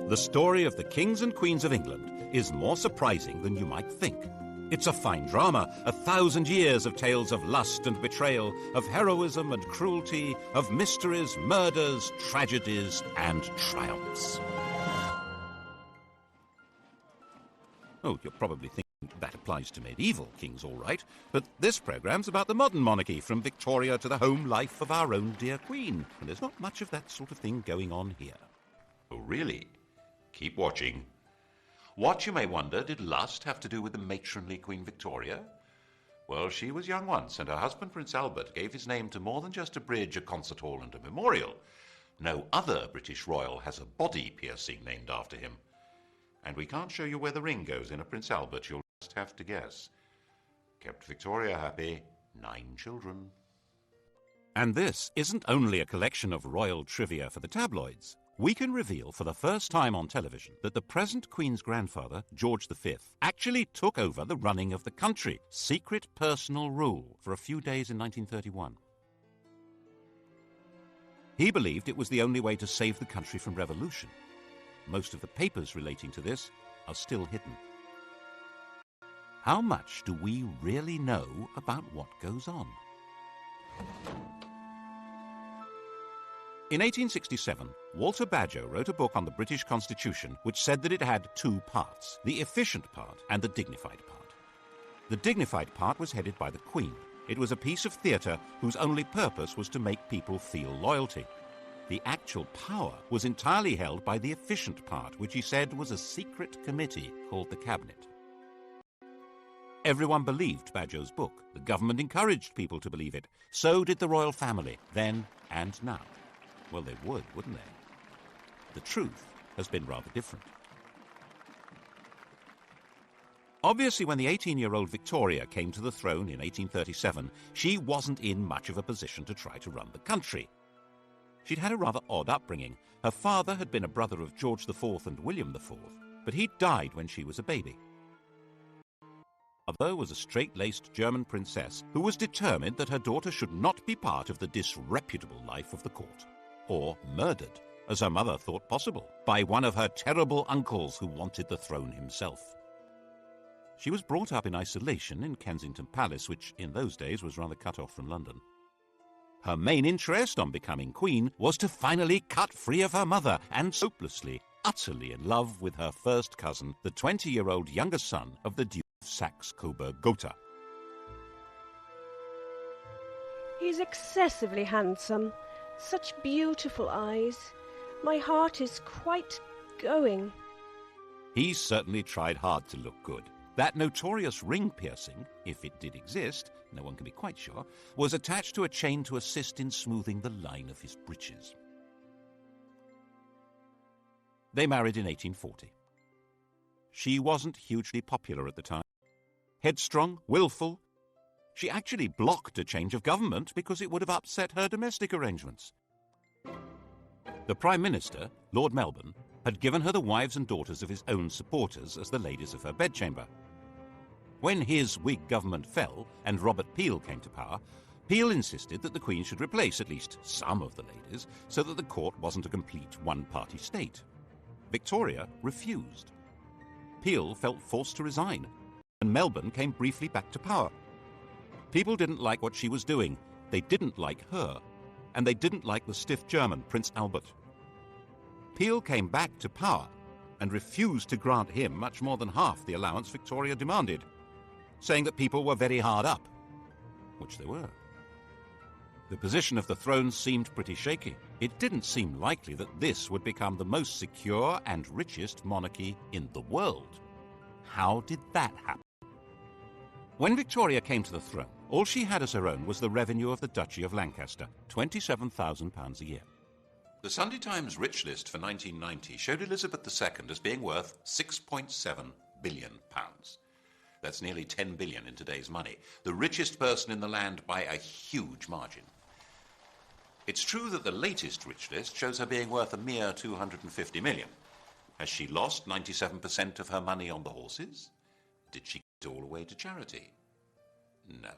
The story of the kings and queens of England is more surprising than you might think. It's a fine drama, 1,000 years of tales of lust and betrayal, of heroism and cruelty, of mysteries, murders, tragedies, and triumphs. Oh, you're probably thinking that applies to medieval kings, all right, but this programme's about the modern monarchy, from Victoria to the home life of our own dear Queen, and there's not much of that sort of thing going on here. Oh, really? Keep watching. What, you may wonder, did lust have to do with the matronly Queen Victoria? Well, she was young once, and her husband, Prince Albert, gave his name to more than just a bridge, a concert hall, and a memorial. No other British royal has a body piercing named after him. And we can't show you where the ring goes in a Prince Albert, you'll just have to guess. Kept Victoria happy, 9 children. And this isn't only a collection of royal trivia for the tabloids. We can reveal for the first time on television that the present Queen's grandfather, George V, actually took over the running of the country, secret personal rule, for a few days in 1931. He believed it was the only way to save the country from revolution. Most of the papers relating to this are still hidden. How much do we really know about what goes on? In 1867, Walter Bagehot wrote a book on the British Constitution which said that it had 2 parts, the efficient part and the dignified part. The dignified part was headed by the Queen. It was a piece of theatre whose only purpose was to make people feel loyalty. The actual power was entirely held by the efficient part, which he said was a secret committee called the Cabinet. Everyone believed Bagehot's book. The government encouraged people to believe it. So did the royal family, then and now. Well, they would, wouldn't they? The truth has been rather different. Obviously, when the 18-year-old Victoria came to the throne in 1837, she wasn't in much of a position to try to run the country. She'd had a rather odd upbringing. Her father had been a brother of George IV and William IV, but he'd died when she was a baby. Her mother was a straight-laced German princess who was determined that her daughter should not be part of the disreputable life of the court, or murdered, as her mother thought possible, by one of her terrible uncles who wanted the throne himself. She was brought up in isolation in Kensington Palace, which in those days was rather cut off from London. Her main interest on becoming queen was to finally cut free of her mother, and hopelessly, utterly in love with her first cousin, the 20-year-old younger son of the Duke of Saxe-Coburg-Gotha. He's excessively handsome. Such beautiful eyes. My heart is quite going. He certainly tried hard to look good. That notorious ring piercing, if it did exist, no one can be quite sure, was attached to a chain to assist in smoothing the line of his breeches. They married in 1840. She wasn't hugely popular at the time. Headstrong, willful. She actually blocked a change of government because it would have upset her domestic arrangements. The Prime Minister, Lord Melbourne, had given her the wives and daughters of his own supporters as the ladies of her bedchamber. When his Whig government fell and Robert Peel came to power, Peel insisted that the Queen should replace at least some of the ladies so that the court wasn't a complete one-party state. Victoria refused. Peel felt forced to resign, and Melbourne came briefly back to power. People didn't like what she was doing, they didn't like her, and they didn't like the stiff German, Prince Albert. Peel came back to power and refused to grant him much more than half the allowance Victoria demanded, saying that people were very hard up, which they were. The position of the throne seemed pretty shaky. It didn't seem likely that this would become the most secure and richest monarchy in the world. How did that happen? When Victoria came to the throne, all she had as her own was the revenue of the Duchy of Lancaster, £27,000 a year. The Sunday Times Rich List for 1990 showed Elizabeth II as being worth £6.7 billion. That's nearly 10 billion in today's money. The richest person in the land by a huge margin. It's true that the latest Rich List shows her being worth a mere 250 million. Has she lost 97% of her money on the horses? Did she give it all away to charity? No.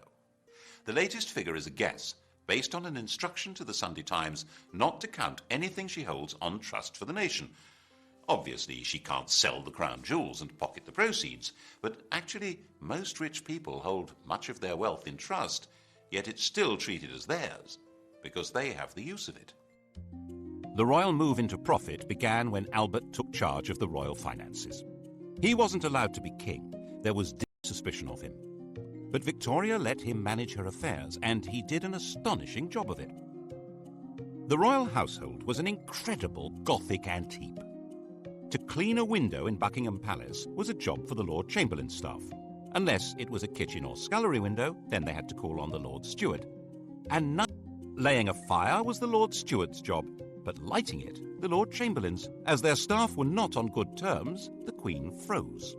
The latest figure is a guess, based on an instruction to the Sunday Times not to count anything she holds on trust for the nation. Obviously, she can't sell the crown jewels and pocket the proceeds, but actually, most rich people hold much of their wealth in trust, yet it's still treated as theirs, because they have the use of it. The royal move into profit began when Albert took charge of the royal finances. He wasn't allowed to be king. There was deep suspicion of him. But Victoria let him manage her affairs, and he did an astonishing job of it. The royal household was an incredible Gothic antique. To clean a window in Buckingham Palace was a job for the Lord Chamberlain's staff. Unless it was a kitchen or scullery window, then they had to call on the Lord Steward. And laying a fire was the Lord Steward's job, but lighting it, the Lord Chamberlain's. As their staff were not on good terms, the Queen froze.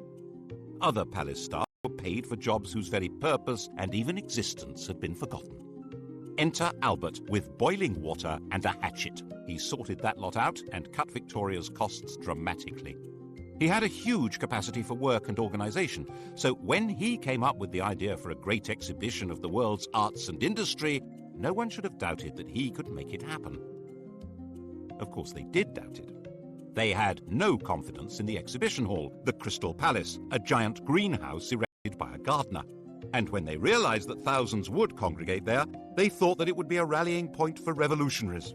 Other palace staff were paid for jobs whose very purpose and even existence had been forgotten. Enter Albert with boiling water and a hatchet. He sorted that lot out and cut Victoria's costs dramatically. He had a huge capacity for work and organisation, so when he came up with the idea for a great exhibition of the world's arts and industry, no one should have doubted that he could make it happen. Of course, they did doubt it. They had no confidence in the exhibition hall, the Crystal Palace, a giant greenhouse erected by a gardener. And when they realised that thousands would congregate there, they thought that it would be a rallying point for revolutionaries.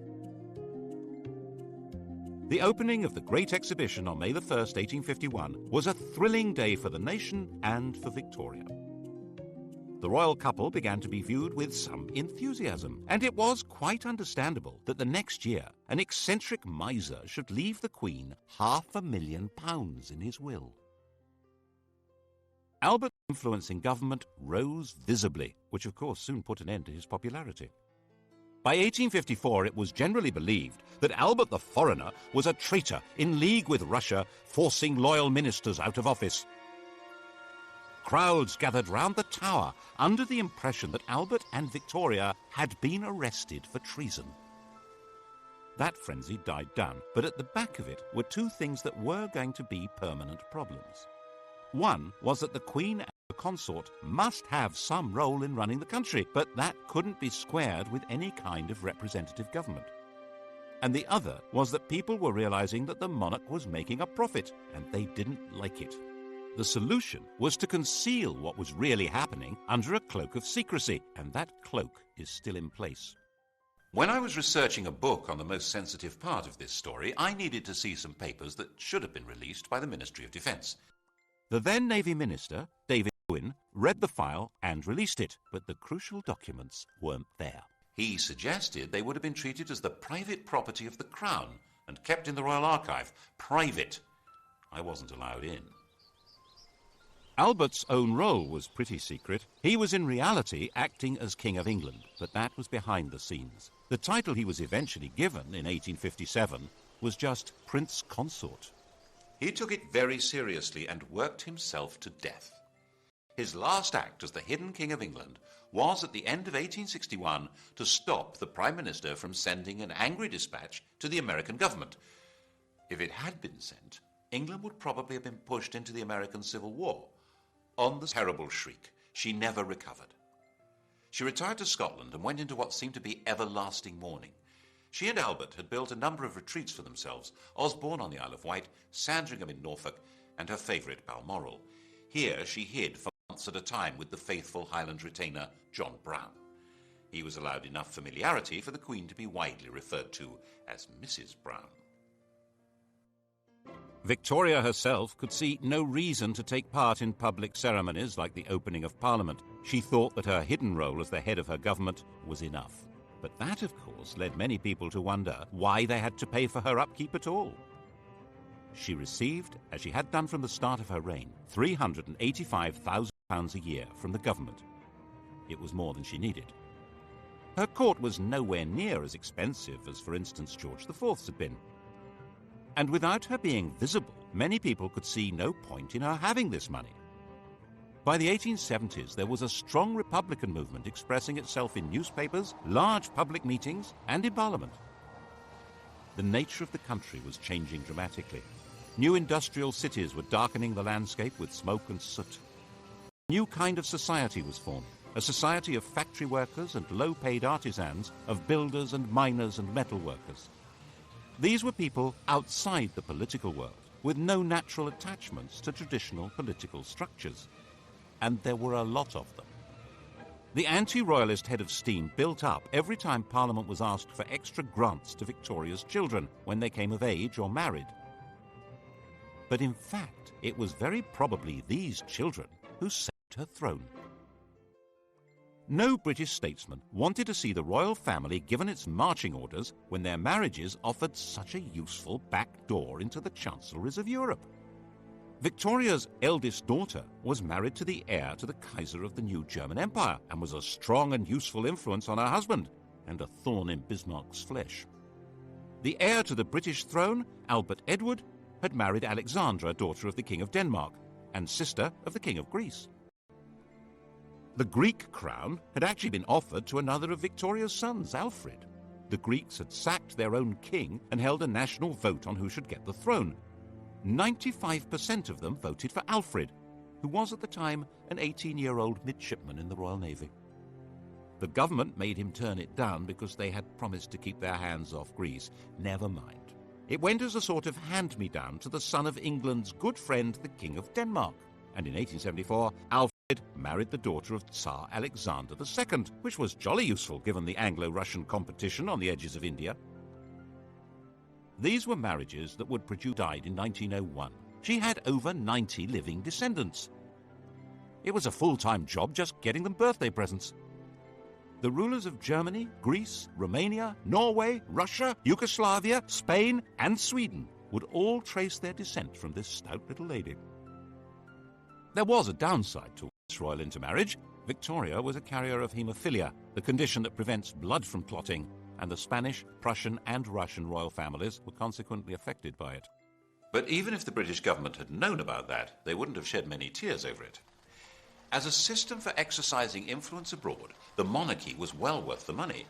The opening of the Great Exhibition on May 1st, 1851, was a thrilling day for the nation and for Victoria. The royal couple began to be viewed with some enthusiasm, and it was quite understandable that the next year an eccentric miser should leave the Queen £500,000 in his will. Albert's influence in government rose visibly, which of course soon put an end to his popularity. By 1854 it was generally believed that Albert the Foreigner was a traitor in league with Russia, forcing loyal ministers out of office. Crowds gathered round the Tower under the impression that Albert and Victoria had been arrested for treason. That frenzy died down, but at the back of it were two things that were going to be permanent problems. One was that the Queen and the consort must have some role in running the country, but that couldn't be squared with any kind of representative government. And the other was that people were realizing that the monarch was making a profit, and they didn't like it. The solution was to conceal what was really happening under a cloak of secrecy, and that cloak is still in place. When I was researching a book on the most sensitive part of this story, I needed to see some papers that should have been released by the Ministry of Defence. The then Navy Minister, David Owen, read the file and released it, but the crucial documents weren't there. He suggested they would have been treated as the private property of the Crown and kept in the Royal Archive. Private. I wasn't allowed in. Albert's own role was pretty secret. He was in reality acting as King of England, but that was behind the scenes. The title he was eventually given in 1857 was just Prince Consort. He took it very seriously and worked himself to death. His last act as the hidden King of England was at the end of 1861 to stop the Prime Minister from sending an angry dispatch to the American government. If it had been sent, England would probably have been pushed into the American Civil War. On the terrible shriek, she never recovered. She retired to Scotland and went into what seemed to be everlasting mourning. She and Albert had built a number of retreats for themselves, Osborne on the Isle of Wight, Sandringham in Norfolk, and her favourite Balmoral. Here she hid for months at a time with the faithful Highland retainer John Brown. He was allowed enough familiarity for the Queen to be widely referred to as Mrs. Brown. Victoria herself could see no reason to take part in public ceremonies like the opening of Parliament. She thought that her hidden role as the head of her government was enough. But that, of course, led many people to wonder why they had to pay for her upkeep at all. She received, as she had done from the start of her reign, £385,000 a year from the government. It was more than she needed. Her court was nowhere near as expensive as, for instance, George IV's had been. And without her being visible, many people could see no point in her having this money. By the 1870s, there was a strong Republican movement expressing itself in newspapers, large public meetings, and in Parliament. The nature of the country was changing dramatically. New industrial cities were darkening the landscape with smoke and soot. A new kind of society was formed, a society of factory workers and low-paid artisans, of builders and miners and metal workers. These were people outside the political world, with no natural attachments to traditional political structures. And there were a lot of them. The anti-royalist head of steam built up every time Parliament was asked for extra grants to Victoria's children when they came of age or married. But in fact, it was very probably these children who saved her throne. No British statesman wanted to see the royal family given its marching orders when their marriages offered such a useful back door into the chancelleries of Europe. Victoria's eldest daughter was married to the heir to the Kaiser of the new German Empire and was a strong and useful influence on her husband and a thorn in Bismarck's flesh. The heir to the British throne, Albert Edward, had married Alexandra, daughter of the King of Denmark and sister of the King of Greece. The Greek crown had actually been offered to another of Victoria's sons, Alfred. The Greeks had sacked their own king and held a national vote on who should get the throne. 95% of them voted for Alfred, who was at the time an 18-year-old midshipman in the Royal Navy. The government made him turn it down because they had promised to keep their hands off Greece. Never mind. It went as a sort of hand-me-down to the son of England's good friend, the King of Denmark. And in 1874, Alfred married the daughter of Tsar Alexander II, which was jolly useful given the Anglo-Russian competition on the edges of India. These were marriages that would produce. Died in 1901. She had over 90 living descendants. It was a full-time job just getting them birthday presents. The rulers of Germany, Greece, Romania, Norway, Russia, Yugoslavia, Spain, and Sweden would all trace their descent from this stout little lady. There was a downside to this royal intermarriage. Victoria was a carrier of haemophilia, the condition that prevents blood from clotting, and the Spanish, Prussian, and Russian royal families were consequently affected by it. But even if the British government had known about that, they wouldn't have shed many tears over it. As a system for exercising influence abroad, the monarchy was well worth the money.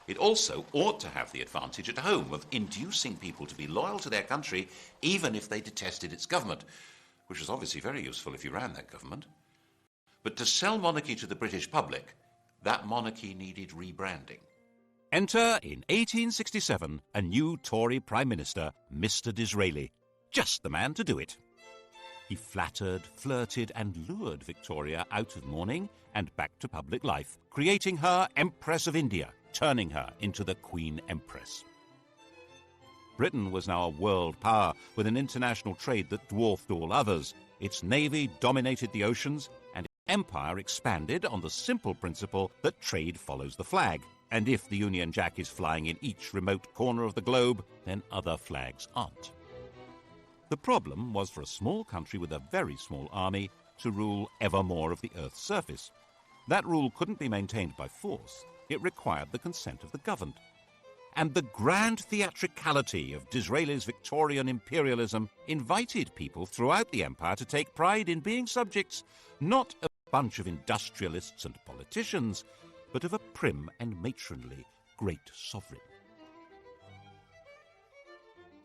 It also ought to have the advantage at home of inducing people to be loyal to their country even if they detested its government, which was obviously very useful if you ran that government. But to sell monarchy to the British public, that monarchy needed rebranding. Enter, in 1867, a new Tory Prime Minister, Mr. Disraeli. Just the man to do it. He flattered, flirted, and lured Victoria out of mourning and back to public life, creating her Empress of India, turning her into the Queen Empress. Britain was now a world power with an international trade that dwarfed all others. Its navy dominated the oceans, and its empire expanded on the simple principle that trade follows the flag. And if the Union Jack is flying in each remote corner of the globe, then other flags aren't. The problem was for a small country with a very small army to rule ever more of the Earth's surface. That rule couldn't be maintained by force. It required the consent of the governed. And the grand theatricality of Disraeli's Victorian imperialism invited people throughout the empire to take pride in being subjects, not of a bunch of industrialists and politicians, but of a prim and matronly great sovereign.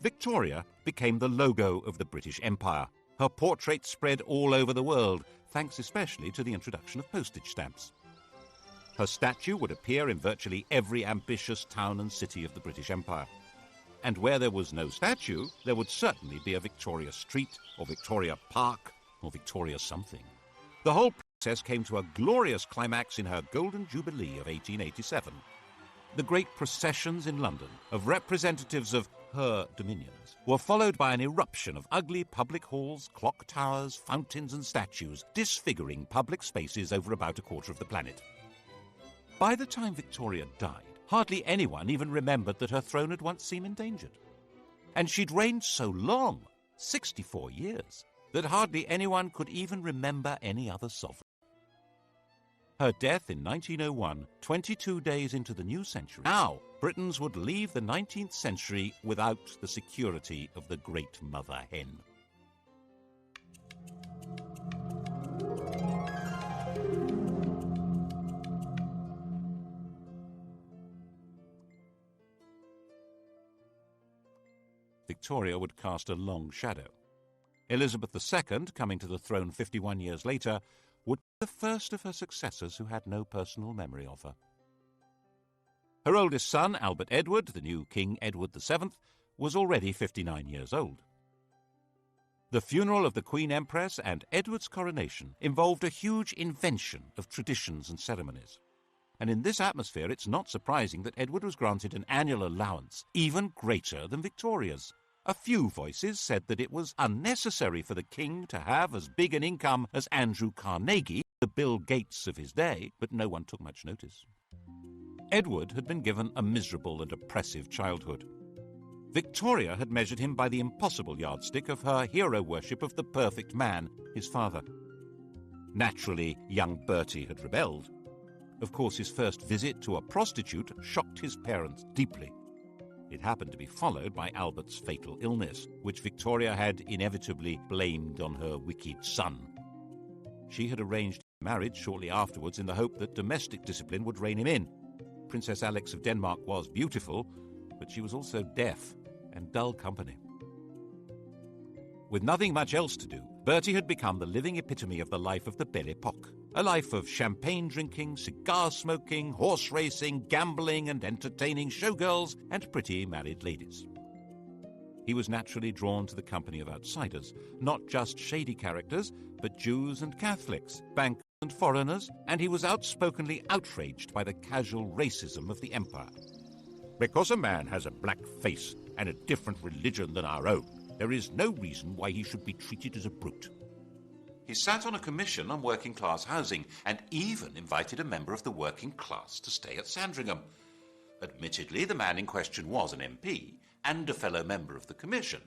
Victoria became the logo of the British Empire. Her portrait spread all over the world, thanks especially to the introduction of postage stamps. Her statue would appear in virtually every ambitious town and city of the British Empire. And where there was no statue, there would certainly be a Victoria Street, or Victoria Park, or Victoria something. The whole process came to a glorious climax in her Golden Jubilee of 1887. The great processions in London of representatives of her dominions were followed by an eruption of ugly public halls, clock towers, fountains and statues, disfiguring public spaces over about a quarter of the planet. By the time Victoria died, hardly anyone even remembered that her throne had once seemed endangered. And she'd reigned so long, 64 years, that hardly anyone could even remember any other sovereign. Her death in 1901, 22 days into the new century. Now, Britons would leave the 19th century without the security of the great mother hen. Victoria would cast a long shadow. Elizabeth II, coming to the throne 51 years later, would be the first of her successors who had no personal memory of her. Her oldest son, Albert Edward, the new King Edward VII, was already 59 years old. The funeral of the Queen Empress and Edward's coronation involved a huge invention of traditions and ceremonies. And in this atmosphere, it's not surprising that Edward was granted an annual allowance even greater than Victoria's. A few voices said that it was unnecessary for the king to have as big an income as Andrew Carnegie, the Bill Gates of his day, but no one took much notice. Edward had been given a miserable and oppressive childhood. Victoria had measured him by the impossible yardstick of her hero worship of the perfect man, his father. Naturally, young Bertie had rebelled. Of course, his first visit to a prostitute shocked his parents deeply. It happened to be followed by Albert's fatal illness, which Victoria had inevitably blamed on her wicked son. She had arranged marriage shortly afterwards in the hope that domestic discipline would rein him in. Princess Alex of Denmark was beautiful, but she was also deaf and dull company. With nothing much else to do, Bertie had become the living epitome of the life of the Belle Époque, a life of champagne drinking, cigar smoking, horse racing, gambling and entertaining showgirls and pretty married ladies. He was naturally drawn to the company of outsiders, not just shady characters, but Jews and Catholics, bankers and foreigners, and he was outspokenly outraged by the casual racism of the empire. Because a man has a black face and a different religion than our own, there is no reason why he should be treated as a brute. He sat on a commission on working-class housing and even invited a member of the working class to stay at Sandringham. Admittedly, the man in question was an MP and a fellow member of the commission,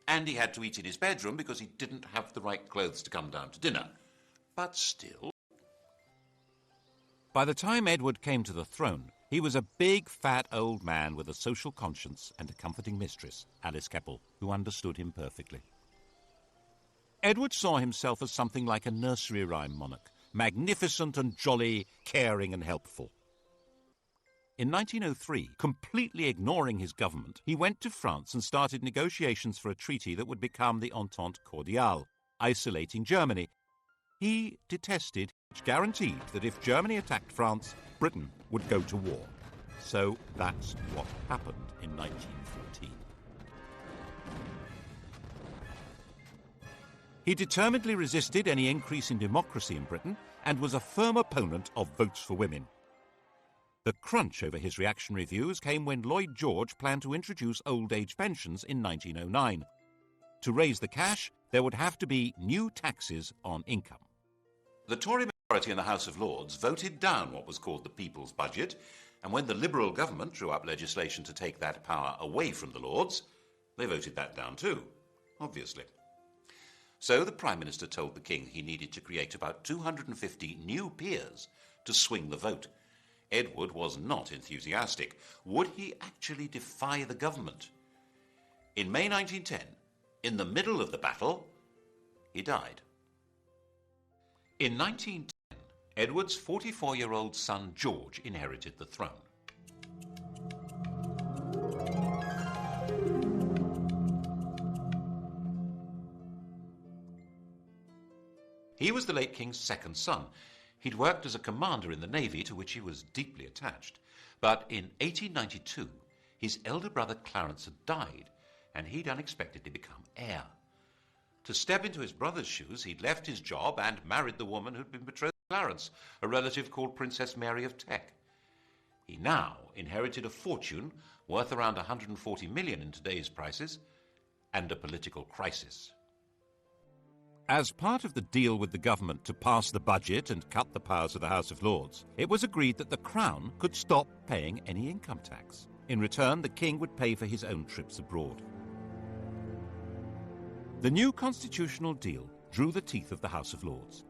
and he had to eat in his bedroom because he didn't have the right clothes to come down to dinner. But still... By the time Edward came to the throne, he was a big, fat old man with a social conscience and a comforting mistress, Alice Keppel, who understood him perfectly. Edward saw himself as something like a nursery rhyme monarch, magnificent and jolly, caring and helpful. In 1903, completely ignoring his government, he went to France and started negotiations for a treaty that would become the Entente Cordiale, isolating Germany. He detested, which guaranteed that if Germany attacked France, Britain would go to war. So that's what happened in 1914. He determinedly resisted any increase in democracy in Britain and was a firm opponent of votes for women. The crunch over his reactionary views came when Lloyd George planned to introduce old age pensions in 1909. To raise the cash, there would have to be new taxes on income. The Tory majority in the House of Lords voted down what was called the People's Budget, and when the Liberal government drew up legislation to take that power away from the Lords, they voted that down too, obviously. So the Prime Minister told the King he needed to create about 250 new peers to swing the vote. Edward was not enthusiastic. Would he actually defy the government? In May 1910, in the middle of the battle, he died. In 1910, Edward's 44-year-old son George inherited the throne. He was the late King's second son. He'd worked as a commander in the Navy, to which he was deeply attached. But in 1892, his elder brother Clarence had died, and he'd unexpectedly become heir. To step into his brother's shoes, he'd left his job and married the woman who'd been betrothed to Clarence, a relative called Princess Mary of Teck. He now inherited a fortune worth around 140 million in today's prices, and a political crisis. As part of the deal with the government to pass the budget and cut the powers of the House of Lords, it was agreed that the Crown could stop paying any income tax. In return, the King would pay for his own trips abroad. The new constitutional deal drew the teeth of the House of Lords.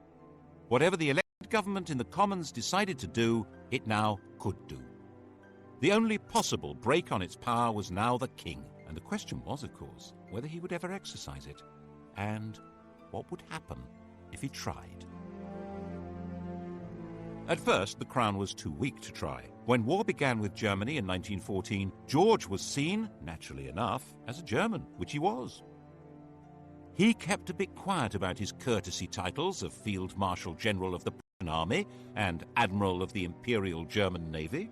Whatever the elected government in the Commons decided to do, it now could do. The only possible break on its power was now the King, and the question was, of course, whether he would ever exercise it, and what would happen if he tried. At first, the Crown was too weak to try. When war began with Germany in 1914, George was seen, naturally enough, as a German, which he was. He kept a bit quiet about his courtesy titles of Field Marshal General of the Prussian Army and Admiral of the Imperial German Navy.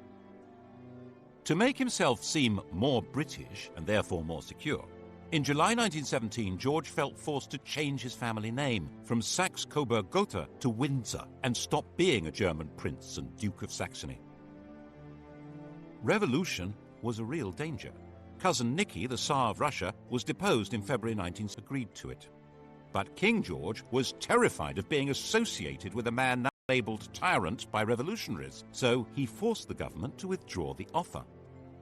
To make himself seem more British and therefore more secure, In July 1917, George felt forced to change his family name from Saxe-Coburg-Gotha to Windsor and stop being a German prince and Duke of Saxony. Revolution was a real danger. Cousin Nicky, the Tsar of Russia, was deposed in February 19 agreed to it. But King George was terrified of being associated with a man now labelled tyrant by revolutionaries, so he forced the government to withdraw the offer.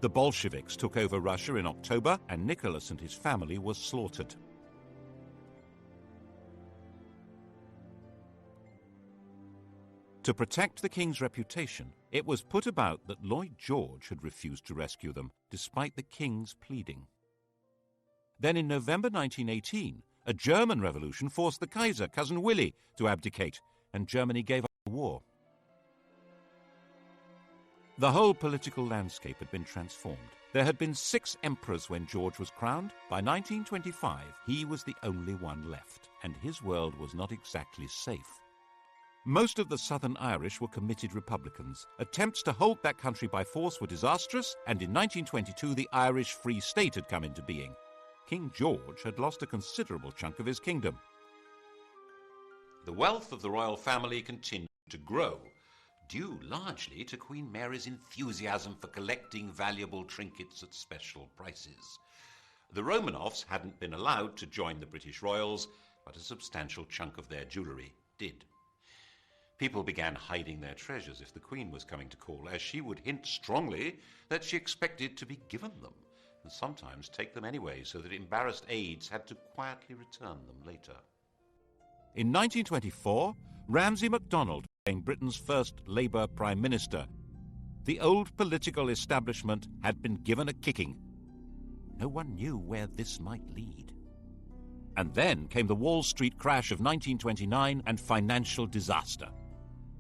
The Bolsheviks took over Russia in October, and Nicholas and his family were slaughtered. To protect the king's reputation, it was put about that Lloyd George had refused to rescue them, despite the king's pleading. Then in November 1918, a German revolution forced the Kaiser, Cousin Willie, to abdicate, and Germany gave up the war. The whole political landscape had been transformed. There had been 6 emperors when George was crowned. By 1925, he was the only one left, and his world was not exactly safe. Most of the Southern Irish were committed Republicans. Attempts to hold that country by force were disastrous, and in 1922 the Irish Free State had come into being. King George had lost a considerable chunk of his kingdom. The wealth of the royal family continued to grow, due largely to Queen Mary's enthusiasm for collecting valuable trinkets at special prices. The Romanovs hadn't been allowed to join the British royals, but a substantial chunk of their jewellery did. People began hiding their treasures if the Queen was coming to call, as she would hint strongly that she expected to be given them, and sometimes take them anyway, so that embarrassed aides had to quietly return them later. In 1924, Ramsay MacDonald became Britain's first Labour Prime Minister. The old political establishment had been given a kicking. No one knew where this might lead. And then came the Wall Street crash of 1929 and financial disaster.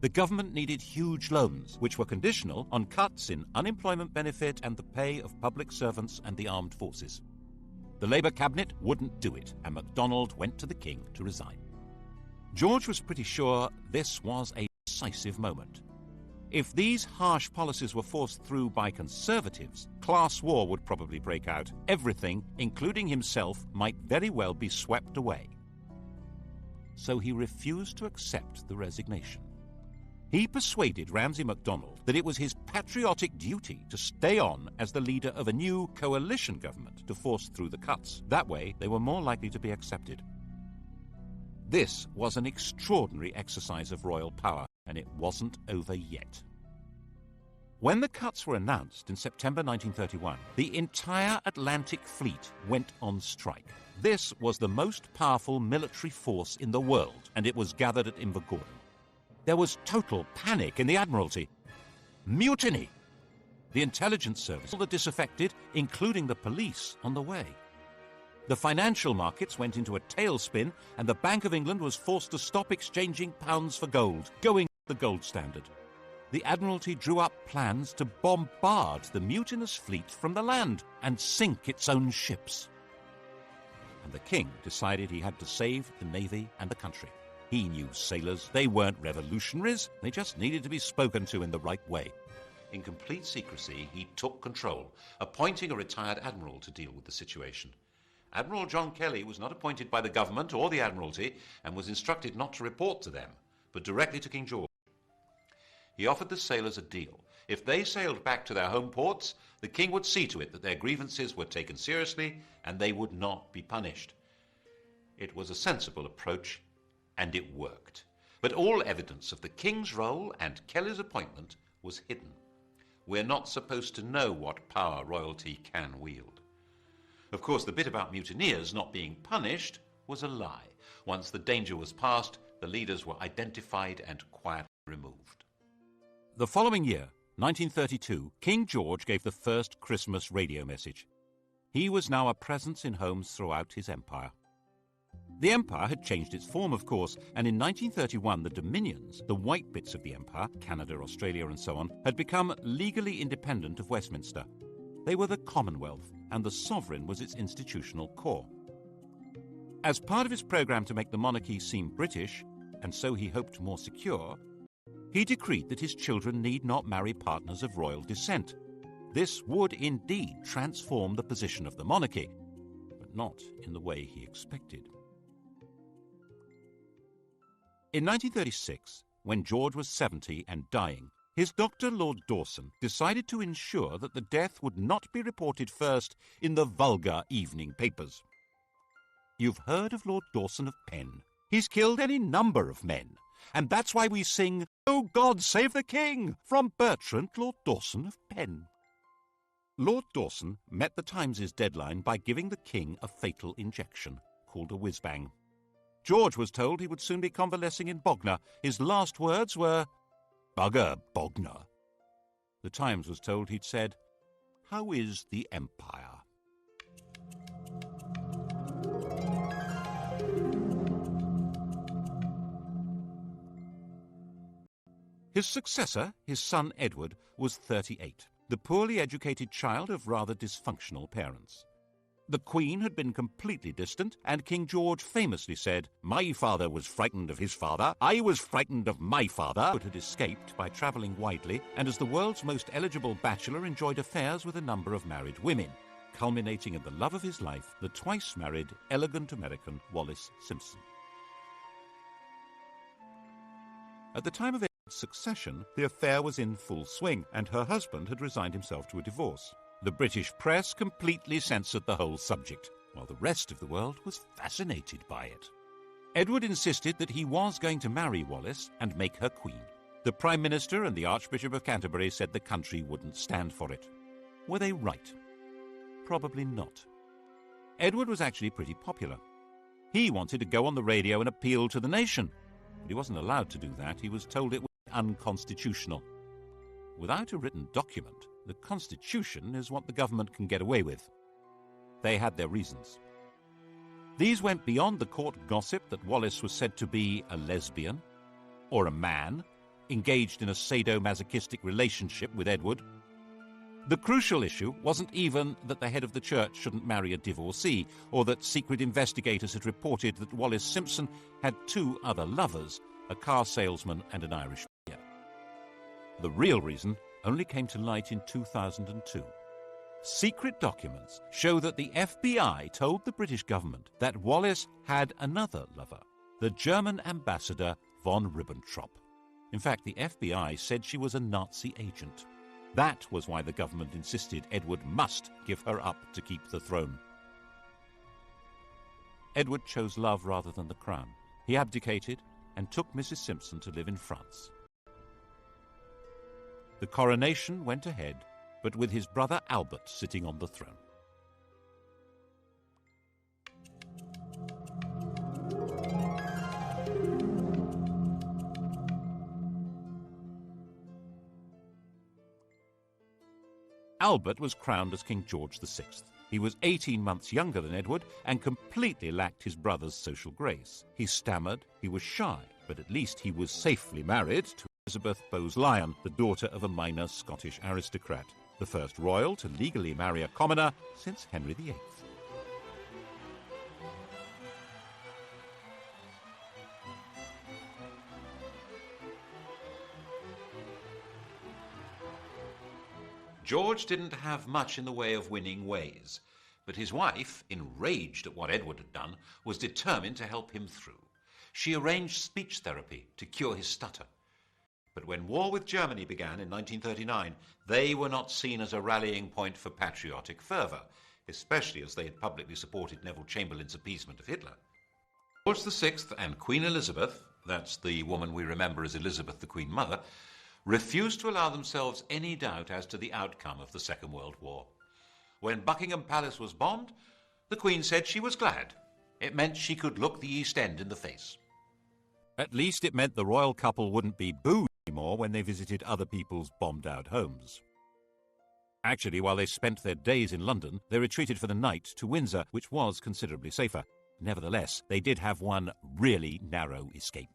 The government needed huge loans, which were conditional on cuts in unemployment benefit and the pay of public servants and the armed forces. The Labour cabinet wouldn't do it, and MacDonald went to the King to resign. George was pretty sure this was a decisive moment. If these harsh policies were forced through by Conservatives, class war would probably break out. Everything, including himself, might very well be swept away. So he refused to accept the resignation. He persuaded Ramsay MacDonald that it was his patriotic duty to stay on as the leader of a new coalition government to force through the cuts. That way, they were more likely to be accepted. This was an extraordinary exercise of royal power, and it wasn't over yet. When the cuts were announced in September 1931, the entire Atlantic Fleet went on strike. This was the most powerful military force in the world, and it was gathered at Invergordon. There was total panic in the Admiralty. Mutiny! The intelligence service, all the disaffected, including the police, on the way. The financial markets went into a tailspin, and the Bank of England was forced to stop exchanging pounds for gold, going the gold standard. The Admiralty drew up plans to bombard the mutinous fleet from the land and sink its own ships. And the King decided he had to save the Navy and the country. He knew sailors. They weren't revolutionaries. They just needed to be spoken to in the right way. In complete secrecy, he took control, appointing a retired admiral to deal with the situation. Admiral John Kelly was not appointed by the government or the Admiralty and was instructed not to report to them, but directly to King George. He offered the sailors a deal. If they sailed back to their home ports, the King would see to it that their grievances were taken seriously and they would not be punished. It was a sensible approach, and it worked. But all evidence of the King's role and Kelly's appointment was hidden. We're not supposed to know what power royalty can wield. Of course, the bit about mutineers not being punished was a lie. Once the danger was past, the leaders were identified and quietly removed. The following year, 1932, King George gave the first Christmas radio message. He was now a presence in homes throughout his empire. The empire had changed its form, of course, and in 1931 the dominions, the white bits of the empire, Canada, Australia and so on, had become legally independent of Westminster. They were the Commonwealth, and the sovereign was its institutional core. As part of his programme to make the monarchy seem British, and so he hoped more secure, he decreed that his children need not marry partners of royal descent. This would indeed transform the position of the monarchy. But but not in the way he expected. In 1936, when George was 70 and dying, his doctor, Lord Dawson, decided to ensure that the death would not be reported first in the vulgar evening papers. You've heard of Lord Dawson of Penn. He's killed any number of men, and that's why we sing, "Oh God, save the King," from Bertrand, Lord Dawson of Penn. Lord Dawson met the Times' deadline by giving the King a fatal injection, called a whiz-bang. George was told he would soon be convalescing in Bognor. His last words were, "Bugger Bognor." The Times was told he'd said, "How is the Empire?" His successor, his son Edward, was 38, the poorly educated child of rather dysfunctional parents. The Queen had been completely distant, and King George famously said, "My father was frightened of his father, I was frightened of my father." Edward had escaped by travelling widely, and as the world's most eligible bachelor enjoyed affairs with a number of married women, culminating in the love of his life, the twice-married, elegant American Wallis Simpson. At the time of Edward's succession, the affair was in full swing, and her husband had resigned himself to a divorce. The British press completely censored the whole subject, while the rest of the world was fascinated by it. Edward insisted that he was going to marry Wallis and make her queen. The Prime Minister and the Archbishop of Canterbury said the country wouldn't stand for it. Were they right? Probably not. Edward was actually pretty popular. He wanted to go on the radio and appeal to the nation, but he wasn't allowed to do that. He was told it was unconstitutional. Without a written document, the Constitution is what the government can get away with. They had their reasons. These went beyond the court gossip that Wallis was said to be a lesbian, or a man, engaged in a sadomasochistic relationship with Edward. The crucial issue wasn't even that the head of the church shouldn't marry a divorcee, or that secret investigators had reported that Wallis Simpson had 2 other lovers, a car salesman and an Irish peer. The real reason only came to light in 2002. Secret documents show that the FBI told the British government that Wallis had another lover, the German ambassador von Ribbentrop. In fact, the FBI said she was a Nazi agent. That was why the government insisted Edward must give her up to keep the throne. Edward chose love rather than the crown. He abdicated and took Mrs. Simpson to live in France. The coronation went ahead, but with his brother Albert sitting on the throne. Albert was crowned as King George VI. He was 18 months younger than Edward and completely lacked his brother's social grace. He stammered, he was shy, but at least he was safely married to Elizabeth Bowes-Lyon, the daughter of a minor Scottish aristocrat, the first royal to legally marry a commoner since Henry VIII. George didn't have much in the way of winning ways, but his wife, enraged at what Edward had done, was determined to help him through. She arranged speech therapy to cure his stutter. But when war with Germany began in 1939, they were not seen as a rallying point for patriotic fervour, especially as they had publicly supported Neville Chamberlain's appeasement of Hitler. George VI and Queen Elizabeth, that's the woman we remember as Elizabeth the Queen Mother, refused to allow themselves any doubt as to the outcome of the Second World War. When Buckingham Palace was bombed, the Queen said she was glad. It meant she could look the East End in the face. At least it meant the royal couple wouldn't be booed anymore when they visited other people's bombed-out homes. Actually, while they spent their days in London, they retreated for the night to Windsor, which was considerably safer. Nevertheless, they did have one really narrow escape.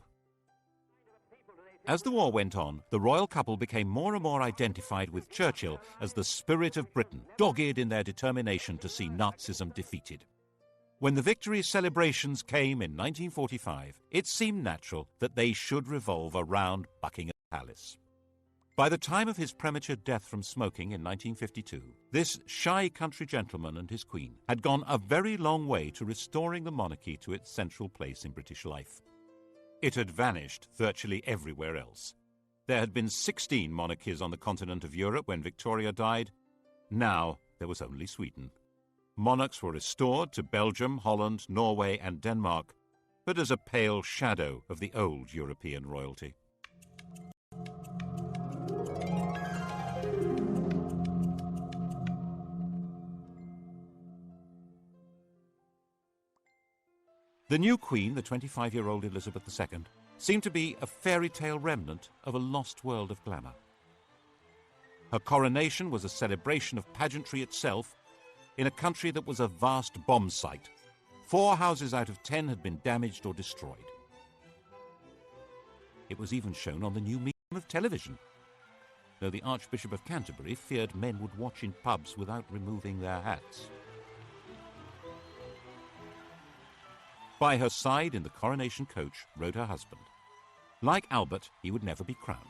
As the war went on, the royal couple became more and more identified with Churchill as the spirit of Britain, dogged in their determination to see Nazism defeated. When the victory celebrations came in 1945, it seemed natural that they should revolve around Buckingham Palace. By the time of his premature death from smoking in 1952, this shy country gentleman and his queen had gone a very long way to restoring the monarchy to its central place in British life. It had vanished virtually everywhere else. There had been 16 monarchies on the continent of Europe when Victoria died. Now there was only Sweden. Monarchs were restored to Belgium, Holland, Norway and Denmark, but as a pale shadow of the old European royalty. The new queen, the 25-year-old Elizabeth II, seemed to be a fairy tale remnant of a lost world of glamour. Her coronation was a celebration of pageantry itself in a country that was a vast bomb site. 4 houses out of 10 had been damaged or destroyed. It was even shown on the new medium of television, though the Archbishop of Canterbury feared men would watch in pubs without removing their hats. By her side in the coronation coach rode her husband. Like Albert, he would never be crowned.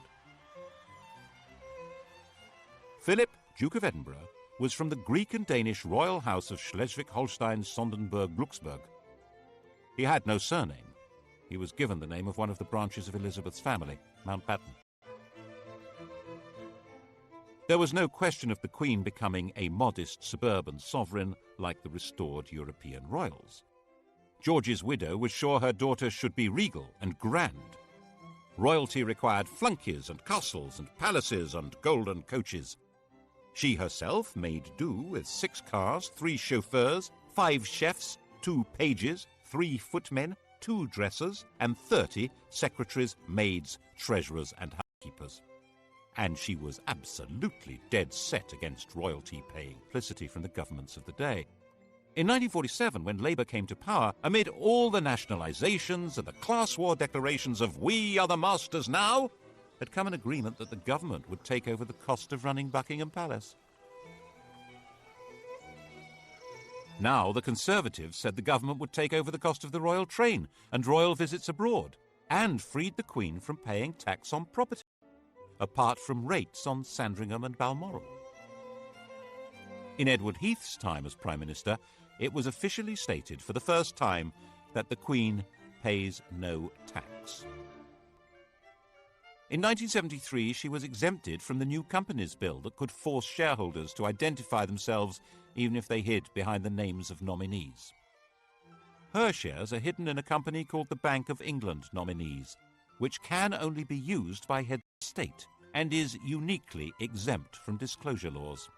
Philip, Duke of Edinburgh, was from the Greek and Danish royal house of Schleswig-Holstein-Sonderburg-Glucksburg. He had no surname. He was given the name of one of the branches of Elizabeth's family, Mountbatten. There was no question of the Queen becoming a modest suburban sovereign like the restored European royals. George's widow was sure her daughter should be regal and grand. Royalty required flunkies and castles and palaces and golden coaches. She herself made do with 6 cars, 3 chauffeurs, 5 chefs, 2 pages, 3 footmen, 2 dressers, and 30 secretaries, maids, treasurers, and housekeepers. And she was absolutely dead set against royalty paying publicity from the governments of the day. In 1947, when Labour came to power, amid all the nationalisations and the class war declarations of "we are the masters now," had come an agreement that the government would take over the cost of running Buckingham Palace. Now the Conservatives said the government would take over the cost of the royal train and royal visits abroad, and freed the Queen from paying tax on property, apart from rates on Sandringham and Balmoral. In Edward Heath's time as Prime Minister, it was officially stated for the first time that the Queen pays no tax. In 1973, she was exempted from the new Companies Bill that could force shareholders to identify themselves even if they hid behind the names of nominees. Her shares are hidden in a company called the Bank of England Nominees, which can only be used by heads of state and is uniquely exempt from disclosure laws.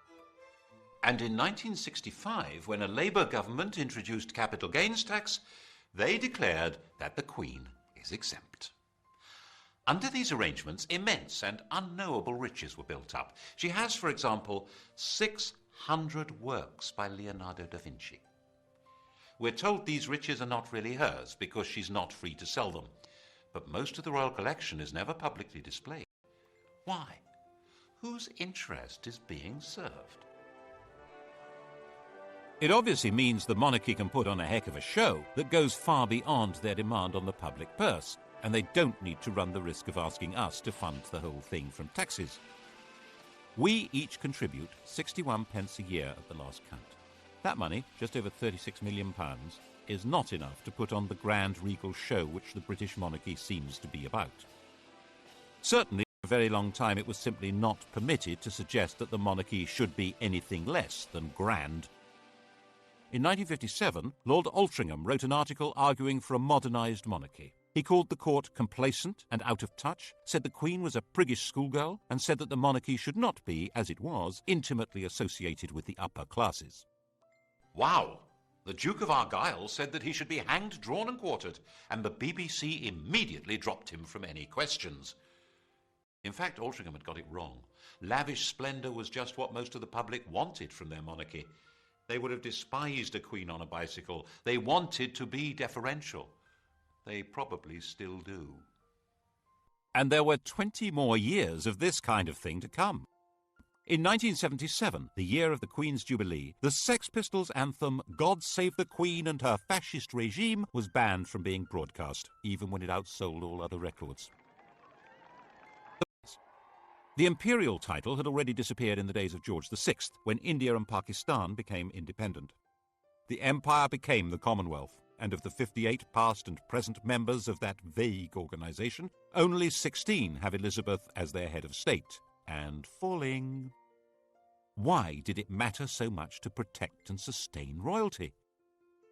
And in 1965, when a Labour government introduced capital gains tax, they declared that the Queen is exempt. Under these arrangements, immense and unknowable riches were built up. She has, for example, 600 works by Leonardo da Vinci. We're told these riches are not really hers because she's not free to sell them. But most of the royal collection is never publicly displayed. Why? Whose interest is being served? It obviously means the monarchy can put on a heck of a show that goes far beyond their demand on the public purse, and they don't need to run the risk of asking us to fund the whole thing from taxes. We each contribute 61 pence a year at the last count. That money, just over £36 million, is not enough to put on the grand regal show which the British monarchy seems to be about. Certainly, for a very long time it was simply not permitted to suggest that the monarchy should be anything less than grand. In 1957, Lord Altrincham wrote an article arguing for a modernised monarchy. He called the court complacent and out of touch, said the Queen was a priggish schoolgirl, and said that the monarchy should not be, as it was, intimately associated with the upper classes. Wow! The Duke of Argyll said that he should be hanged, drawn and quartered, and the BBC immediately dropped him from any questions. In fact, Altrincham had got it wrong. Lavish splendour was just what most of the public wanted from their monarchy. They would have despised a queen on a bicycle. They wanted to be deferential. They probably still do. And there were 20 more years of this kind of thing to come. In 1977, the year of the Queen's Jubilee, the Sex Pistols' anthem "God Save the Queen and Her Fascist Regime" was banned from being broadcast, even when it outsold all other records. The imperial title had already disappeared in the days of George VI, when India and Pakistan became independent. The empire became the Commonwealth, and of the 58 past and present members of that vague organisation, only 16 have Elizabeth as their head of state, and falling. Why did it matter so much to protect and sustain royalty?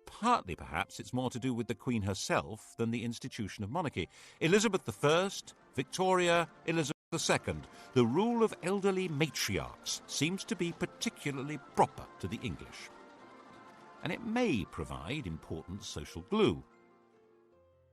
Partly, perhaps, it's more to do with the Queen herself than the institution of monarchy. Elizabeth I, Victoria, Elizabeth II, the rule of elderly matriarchs seems to be particularly proper to the English. And it may provide important social glue.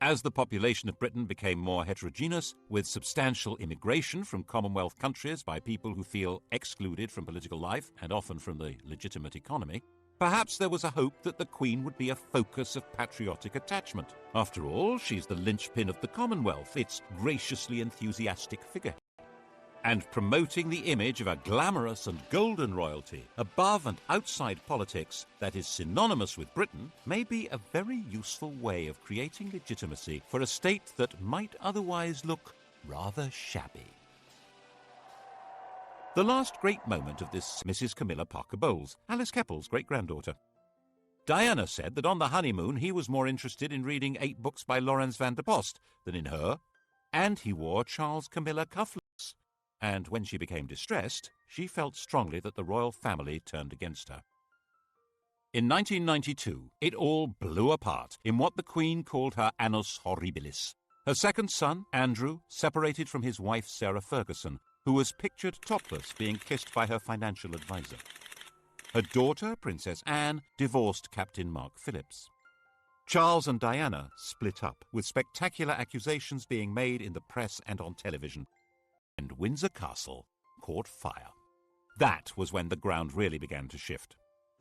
As the population of Britain became more heterogeneous, with substantial immigration from Commonwealth countries by people who feel excluded from political life and often from the legitimate economy, perhaps there was a hope that the Queen would be a focus of patriotic attachment. After all, she's the linchpin of the Commonwealth, its graciously enthusiastic figurehead. And promoting the image of a glamorous and golden royalty above and outside politics that is synonymous with Britain may be a very useful way of creating legitimacy for a state that might otherwise look rather shabby. The last great moment of this Mrs. Camilla Parker Bowles, Alice Keppel's great-granddaughter. Diana said that on the honeymoon he was more interested in reading 8 books by Laurens van der Post than in her, and he wore Charles Camilla cufflinks. And when she became distressed, she felt strongly that the royal family turned against her. In 1992, it all blew apart in what the Queen called her annus horribilis. Her second son, Andrew, separated from his wife Sarah Ferguson, who was pictured topless being kissed by her financial advisor. Her daughter, Princess Anne, divorced Captain Mark Phillips. Charles and Diana split up, with spectacular accusations being made in the press and on television. And Windsor Castle caught fire. That was when the ground really began to shift.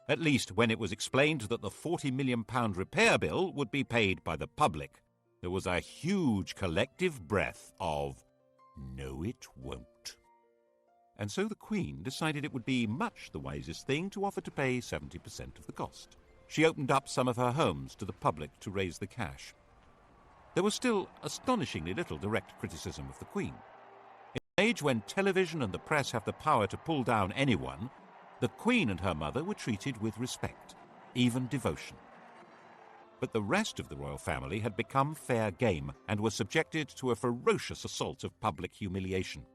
At least when it was explained that the £40 million repair bill would be paid by the public. There was a huge collective breath of, "No, it won't." And so the Queen decided it would be much the wisest thing to offer to pay 70% of the cost. She opened up some of her homes to the public to raise the cash. There was still astonishingly little direct criticism of the Queen. In an age when television and the press have the power to pull down anyone, the Queen and her mother were treated with respect, even devotion. But the rest of the royal family had become fair game and were subjected to a ferocious assault of public humiliation.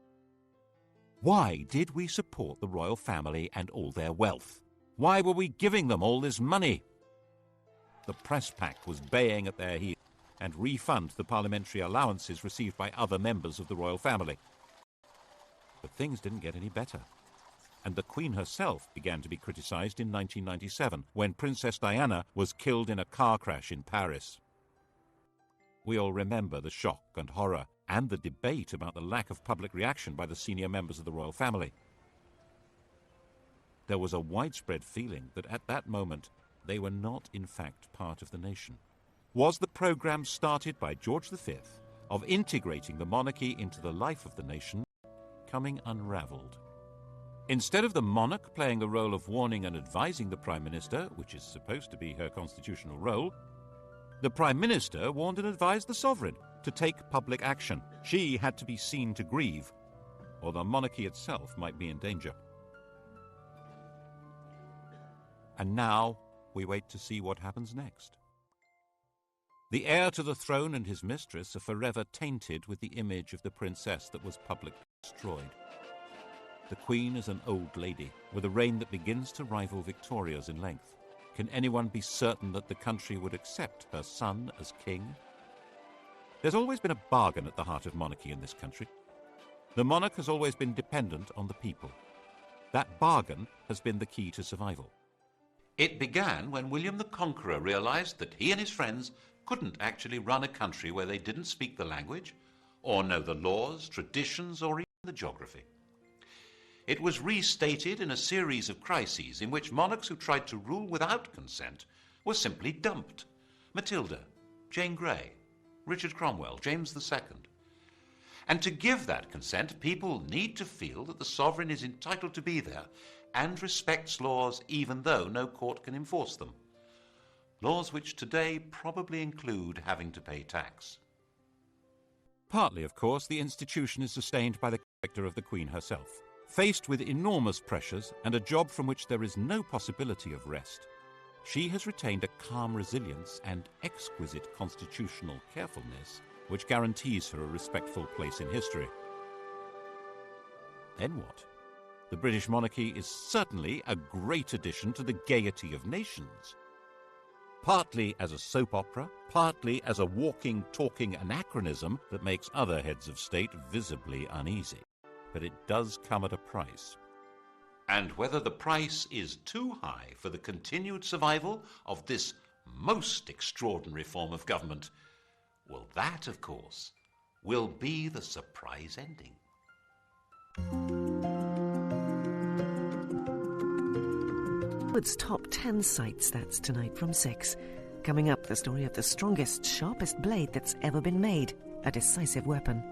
Why did we support the royal family and all their wealth? Why were we giving them all this money? The press pack was baying at their heels and refund the parliamentary allowances received by other members of the royal family. But things didn't get any better. And the Queen herself began to be criticised in 1997, when Princess Diana was killed in a car crash in Paris. We all remember the shock and horror and the debate about the lack of public reaction by the senior members of the royal family. There was a widespread feeling that at that moment they were not in fact part of the nation. Was the programme started by George V of integrating the monarchy into the life of the nation coming unravelled? Instead of the monarch playing the role of warning and advising the Prime Minister, which is supposed to be her constitutional role, the Prime Minister warned and advised the sovereign to take public action. She had to be seen to grieve, or the monarchy itself might be in danger. And now we wait to see what happens next. The heir to the throne and his mistress are forever tainted with the image of the princess that was publicly destroyed. The Queen is an old lady, with a reign that begins to rival Victoria's in length. Can anyone be certain that the country would accept her son as king? There's always been a bargain at the heart of monarchy in this country. The monarch has always been dependent on the people. That bargain has been the key to survival. It began when William the Conqueror realised that he and his friends couldn't actually run a country where they didn't speak the language, or know the laws, traditions, or even the geography. It was restated in a series of crises in which monarchs who tried to rule without consent were simply dumped. Matilda, Jane Grey, Richard Cromwell, James II. And to give that consent, people need to feel that the sovereign is entitled to be there and respects laws even though no court can enforce them. Laws which today probably include having to pay tax. Partly, of course, the institution is sustained by the character of the Queen herself. Faced with enormous pressures and a job from which there is no possibility of rest, she has retained a calm resilience and exquisite constitutional carefulness which guarantees her a respectful place in history. Then what? The British monarchy is certainly a great addition to the gaiety of nations. Partly as a soap opera, partly as a walking, talking anachronism that makes other heads of state visibly uneasy. But it does come at a price. And whether the price is too high for the continued survival of this most extraordinary form of government, well, that, of course, will be the surprise ending. Hollywood's top 10 sites, that's tonight from 6. Coming up, the story of the strongest, sharpest blade that's ever been made, a decisive weapon.